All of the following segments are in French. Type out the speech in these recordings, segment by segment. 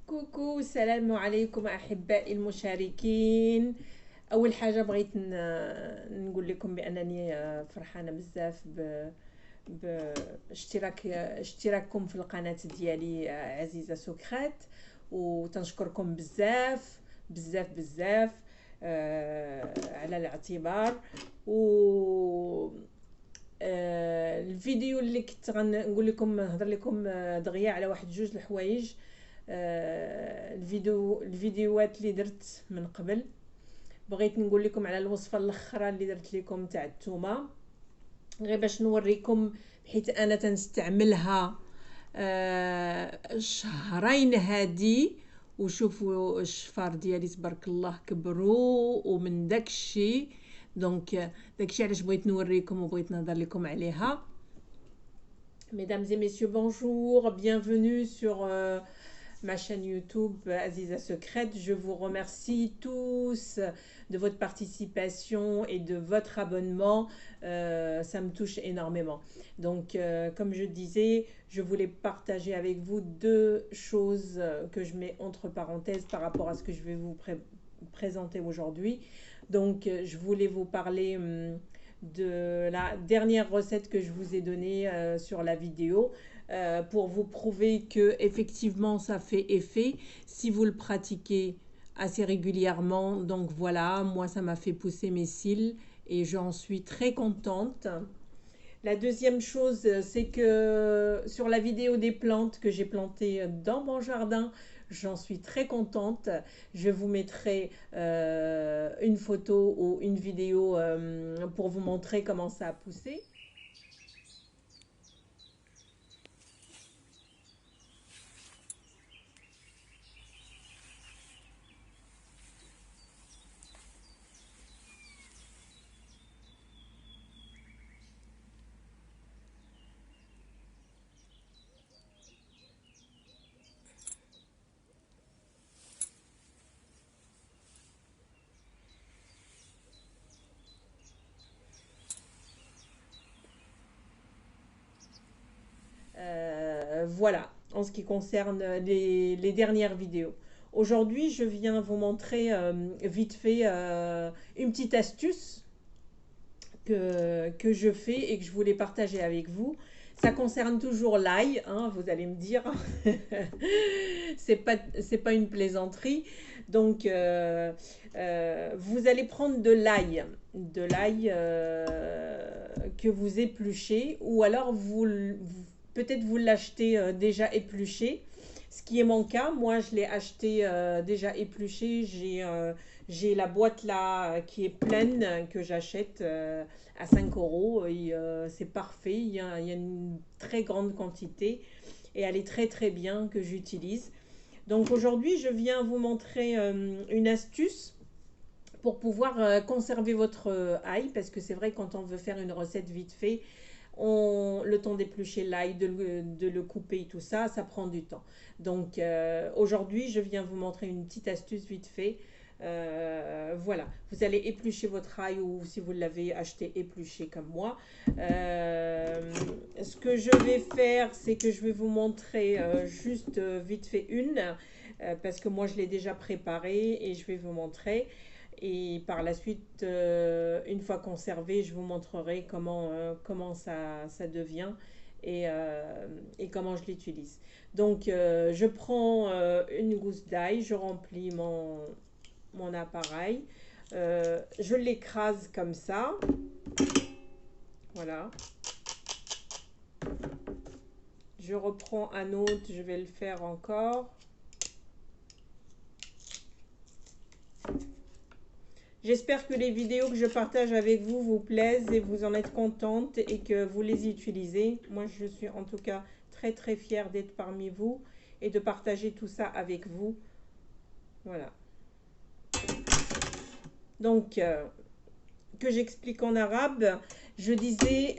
كوكو، السلام عليكم احبائي المشاركين. اول حاجه بغيت نقول لكم بانني فرحانه بزاف اشتراككم في القناه ديالي عزيزه سكرات، وتنشكركم بزاف بزاف بزاف على الاعتبار. و الفيديو اللي كنت غنقول لكم نهضر لكم دغيا على واحد جوج الحوايج. الفيديوهات اللي درت من قبل، بغيت نقول لكم على الوصفه الاخرى اللي درت لكم تاع الثومه، غير باش نوريكم، حيت انا تنستعملها شهرين هادي، وشوفوا الشفار ديالي تبارك الله كبروا. ومن داكشي داكشي علاش بغيت نوريكم وبغيت نهضر لكم عليها. Mesdames et messieurs, bonjour, bienvenue sur ma chaîne YouTube Aziza Secrète. Je vous remercie tous de votre participation et de votre abonnement. Ça me touche énormément. Donc, comme je disais, je voulais partager avec vous deux choses que je mets entre parenthèses par rapport à ce que je vais vous présenter aujourd'hui. Donc, je voulais vous parler de la dernière recette que je vous ai donnée sur la vidéo. Pour vous prouver que effectivement ça fait effet si vous le pratiquez assez régulièrement. Donc voilà, moi ça m'a fait pousser mes cils et j'en suis très contente. La deuxième chose, c'est que sur la vidéo des plantes que j'ai plantées dans mon jardin, j'en suis très contente. Je vous mettrai une photo ou une vidéo pour vous montrer comment ça a poussé. Voilà, en ce qui concerne les dernières vidéos. Aujourd'hui, je viens vous montrer vite fait une petite astuce que je fais et que je voulais partager avec vous. Ça concerne toujours l'ail, hein, vous allez me dire. C'est pas une plaisanterie. Donc, vous allez prendre de l'ail que vous épluchez, ou alors peut-être vous l'achetez déjà épluché, ce qui est mon cas. Moi je l'ai acheté déjà épluché. J'ai la boîte là qui est pleine, que j'achète à 5 euros, et c'est parfait. Il y a une très grande quantité et elle est très très bien, que j'utilise. Donc aujourd'hui je viens vous montrer une astuce pour pouvoir conserver votre ail, parce que c'est vrai, quand on veut faire une recette vite fait, le temps d'éplucher l'ail, de le couper et tout ça, ça prend du temps. Donc aujourd'hui, je viens vous montrer une petite astuce vite fait. Voilà, vous allez éplucher votre ail, ou si vous l'avez acheté épluché comme moi. Ce que je vais faire, c'est que je vais vous montrer juste vite fait parce que moi je l'ai déjà préparé et je vais vous montrer. Et par la suite, une fois conservé, je vous montrerai comment ça devient et comment je l'utilise. Donc, je prends une gousse d'ail, je remplis mon appareil, je l'écrase comme ça. Voilà. Je reprends un autre, je vais le faire encore. J'espère que les vidéos que je partage avec vous vous plaisent et vous en êtes contente et que vous les utilisez. Moi, je suis en tout cas très très fière d'être parmi vous et de partager tout ça avec vous. Voilà. Donc, que j'explique en arabe, je disais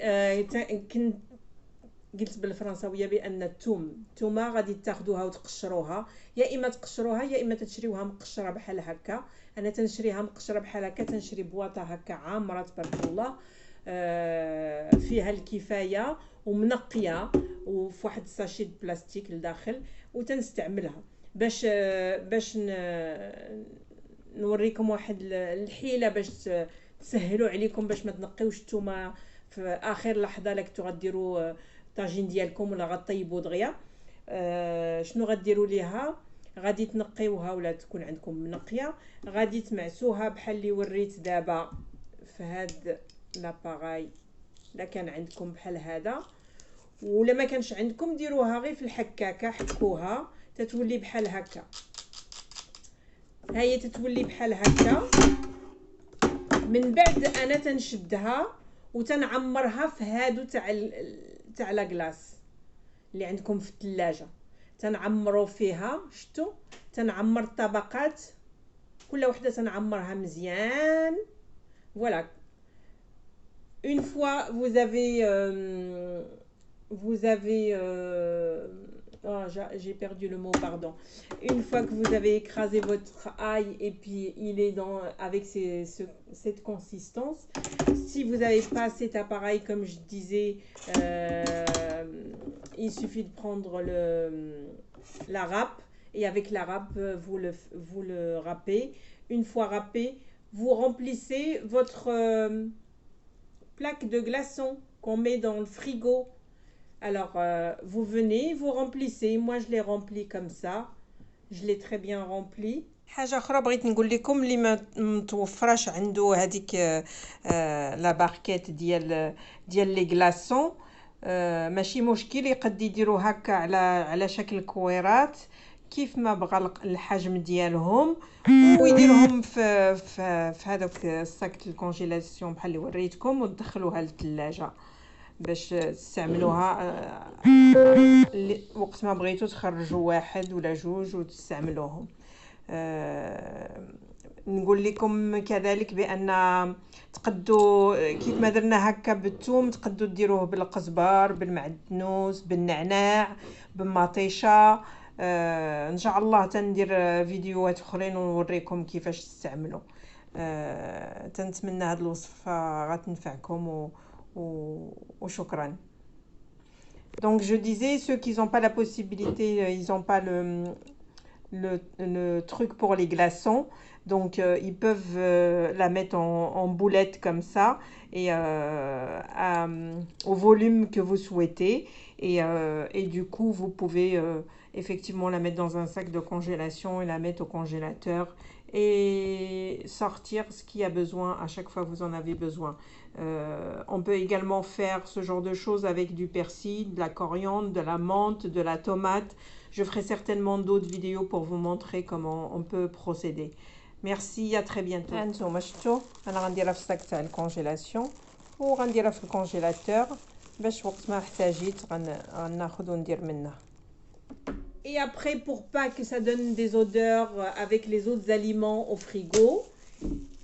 قلت بالفرنساويه بان الثومه غادي تاخذوها وتقشروها، يا اما تقشروها يا اما تشريوها مقشره بحال هكا. انا تنشريها مقشره بحال هكا، تنشري بواطه هكا عامره تبارك الله، فيها الكفايه ومنقيه وفي واحد الساشي بلاستيك لداخل، وتنستعملها. باش نوريكم واحد الحيله باش تسهلوا عليكم باش ما تنقيوش الثومه في اخر لحظه لك غديروا طاجين ديالكم ولا غطيبوا دغيا. شنو غديروا ليها؟ غادي تنقيوها ولا تكون عندكم منقيه، غادي تمعسوها بحال اللي وريت دابا في هاد لاباراي. الا كان عندكم بحال هذا، ولا ما كانش عندكم ديروها غير في الحكاكه، حكوها تتولي بحال هكا. هي تتولي بحال هكا. من بعد انا تنشدها وتنعمرها في هادو تاع لاكلاص اللي عندكم في الثلاجه، تنعمروا فيها. شفتوا؟ تنعمر الطبقات كل وحده تنعمرها مزيان. فوالا. Une fois vous avez j'ai perdu le mot, pardon. Une fois que vous avez écrasé votre ail et puis il est avec cette consistance, si vous n'avez pas cet appareil, comme je disais, il suffit de prendre la râpe, et avec la râpe vous le râpez. Une fois râpé, vous remplissez votre plaque de glaçons qu'on met dans le frigo. Alors vous venez, vous remplissez. Moi je l'ai rempli comme ça, je l'ai très bien rempli. حاجه اخرى بغيت نقول لكم اللي ما متوفراش عنده هذيك لا باركيت ديال لي غلاصون، ماشي مشكل، يقد يديروا هكا على شكل كويرات كيف ما بغى الحجم ديالهم، ويديرهم في هذاك الساك الكونجيلاسيون بحال اللي وريتكم، وتدخلوها للثلاجه باش تستعملوها وقت ما بغيتو تخرجوا واحد ولا جوج وتستعملوهم. نقول لكم كذلك بان تقدوا كيف ما درنا هكا بالثوم، تقدوا ديروه بالقزبر، بالمعدنوس، بالنعناع، بالمطيشه. ان شاء الله تندير فيديوهات اخرين ونوريكم كيفاش تستعملوا. تنتمنى هذه الوصفه غتنفعكم وشكرا. Donc je disais, ceux qui n'ont pas la possibilité, ils n'ont pas le truc pour les glaçons, donc ils peuvent la mettre en boulettes comme ça, et au volume que vous souhaitez, et du coup vous pouvez effectivement la mettre dans un sac de congélation et la mettre au congélateur et sortir ce qu'il y a besoin à chaque fois que vous en avez besoin. On peut également faire ce genre de choses avec du persil, de la coriandre, de la menthe, de la tomate. Je ferai certainement d'autres vidéos pour vous montrer comment on peut procéder. Merci, à très bientôt. هانتوما شفتوا انا غنديرها في الصاك تاع الكونجيلاسيون وغنديرها في الكونجيلاتور باش وقت ما احتاجيت غناخذ وندير منها. Et après, pour pas que ça donne des odeurs avec les autres aliments au frigo,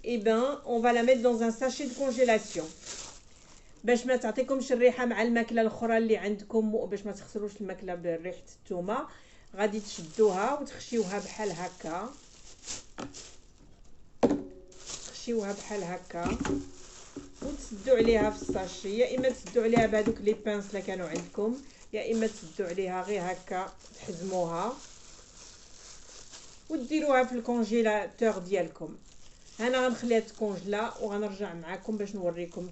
eh ben, on va la mettre dans un sachet de congélation. باش ما تعطيكمش الريحه مع الماكله الاخرى اللي عندكم، وباش ما تخسروش الماكله بريحه الثومه، غادي تشدوها وتخشيوها بحال هكا. تخشيوها بحال هكا وتسدوا عليها في الساشي، يا اما تسدوا عليها بهذوك لي بانس اللي كانوا عندكم، يا اما تسدوا عليها غير هكا تحزموها وديروها في الكونجيلاتور ديالكم. انا غنخليها تكونجلا وغنرجع معكم باش نوريكم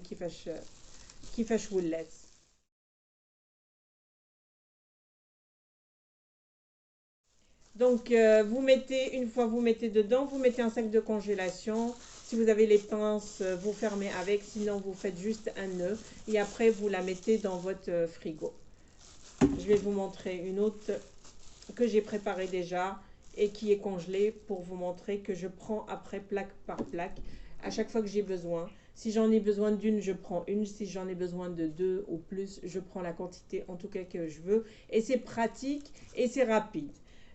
كيفاش ولات. Donc vous mettez, une fois vous mettez dedans, vous mettez un sac de congélation. Si vous avez les pinces, vous fermez avec, sinon vous faites juste un nœud et après vous la mettez dans votre frigo. Je vais vous montrer une autre que j'ai préparée déjà et qui est congelée pour vous montrer que je prends après plaque par plaque à chaque fois que j'ai besoin. Si j'en ai besoin d'une, je prends une. Si j'en ai besoin de deux ou plus, je prends la quantité en tout cas que je veux. Et c'est pratique et c'est rapide.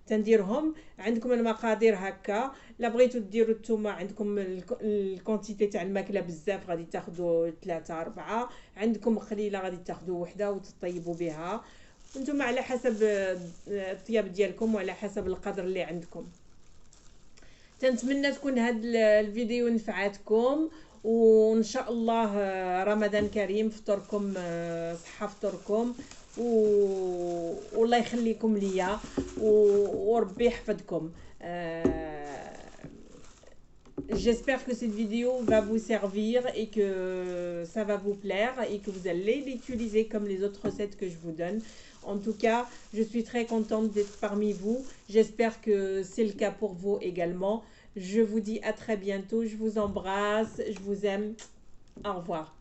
تنديرهم عندكم المقادير هكا. لا بغيتو ديروا الثومه عندكم الكونتيتي تاع الماكله بزاف غادي تاخذوا 3 4، عندكم قليله غادي تاخذوا وحده وتطيبوا بها. انتم على حسب الطياب ديالكم وعلى حسب القدر اللي عندكم. تنتمنى تكون هاد الفيديو نفعتكم، وان شاء الله رمضان كريم، فطوركم صحه، فطوركم والله يخليكم ليا. وربي يحفظكم. J'espère que cette vidéo va vous servir et que ça va vous plaire et que vous allez l'utiliser comme les autres recettes que je vous donne. En tout cas, je suis très contente d'être parmi vous. J'espère que c'est le cas pour vous également. Je vous dis à très bientôt. Je vous embrasse. Je vous aime. Au revoir.